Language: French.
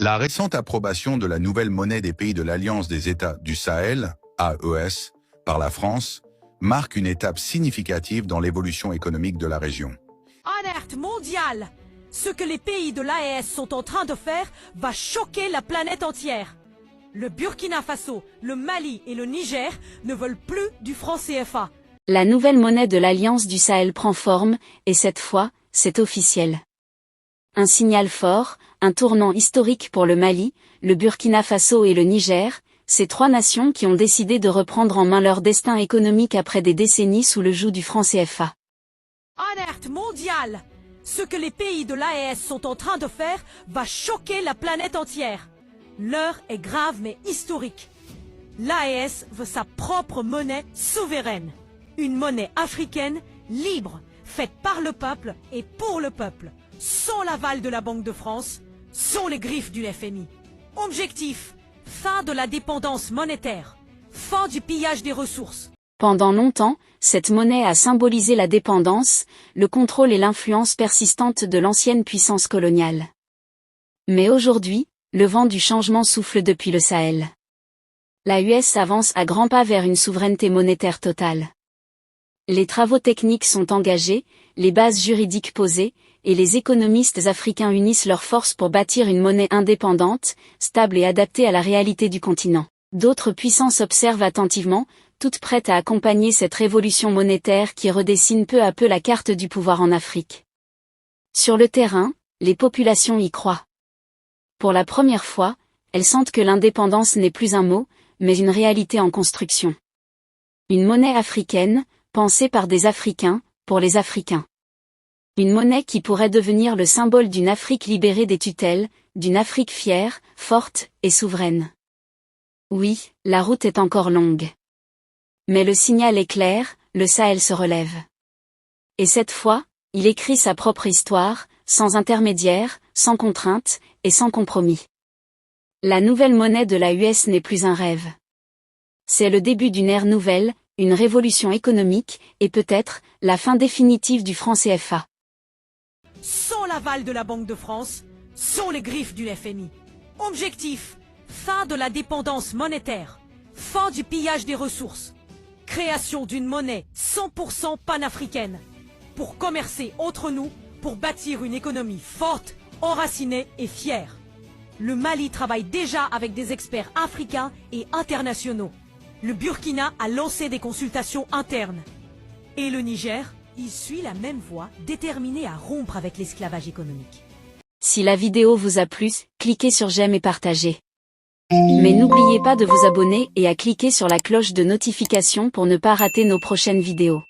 La récente approbation de la nouvelle monnaie des pays de l'Alliance des États du Sahel, AES, par la France, marque une étape significative dans l'évolution économique de la région. Alerte mondiale! Ce que les pays de l'AES sont en train de faire va choquer la planète entière. Le Burkina Faso, le Mali et le Niger ne veulent plus du franc CFA. La nouvelle monnaie de l'Alliance du Sahel prend forme, et cette fois, c'est officiel. Un signal fort, un tournant historique pour le Mali, le Burkina Faso et le Niger, ces trois nations qui ont décidé de reprendre en main leur destin économique après des décennies sous le joug du franc CFA. Alerte mondiale! Ce que les pays de l'AES sont en train de faire va choquer la planète entière. L'heure est grave mais historique. L'AES veut sa propre monnaie souveraine. Une monnaie africaine, libre, faite par le peuple et pour le peuple, sans l'aval de la Banque de France, sans les griffes du FMI. Objectif, fin de la dépendance monétaire, fin du pillage des ressources. Pendant longtemps, cette monnaie a symbolisé la dépendance, le contrôle et l'influence persistante de l'ancienne puissance coloniale. Mais aujourd'hui, le vent du changement souffle depuis le Sahel. L'AES avance à grands pas vers une souveraineté monétaire totale. Les travaux techniques sont engagés, les bases juridiques posées, et les économistes africains unissent leurs forces pour bâtir une monnaie indépendante, stable et adaptée à la réalité du continent. D'autres puissances observent attentivement, toutes prêtes à accompagner cette révolution monétaire qui redessine peu à peu la carte du pouvoir en Afrique. Sur le terrain, les populations y croient. Pour la première fois, elles sentent que l'indépendance n'est plus un mot, mais une réalité en construction. Une monnaie africaine, pensée par des Africains, pour les Africains. Une monnaie qui pourrait devenir le symbole d'une Afrique libérée des tutelles, d'une Afrique fière, forte et souveraine. Oui, la route est encore longue. Mais le signal est clair, le Sahel se relève. Et cette fois, il écrit sa propre histoire, sans intermédiaire, sans contrainte, et sans compromis. La nouvelle monnaie de l'AES n'est plus un rêve. C'est le début d'une ère nouvelle, une révolution économique, et peut-être, la fin définitive du franc CFA. Sans l'aval de la Banque de France, sans les griffes du FMI. Objectif, fin de la dépendance monétaire, fin du pillage des ressources, création d'une monnaie 100% panafricaine, pour commercer entre nous, pour bâtir une économie forte, enracinée et fière. Le Mali travaille déjà avec des experts africains et internationaux. Le Burkina a lancé des consultations internes. Et le Niger, il suit la même voie, déterminé à rompre avec l'esclavage économique. Si la vidéo vous a plu, cliquez sur j'aime et partagez. Mais n'oubliez pas de vous abonner et à cliquer sur la cloche de notification pour ne pas rater nos prochaines vidéos.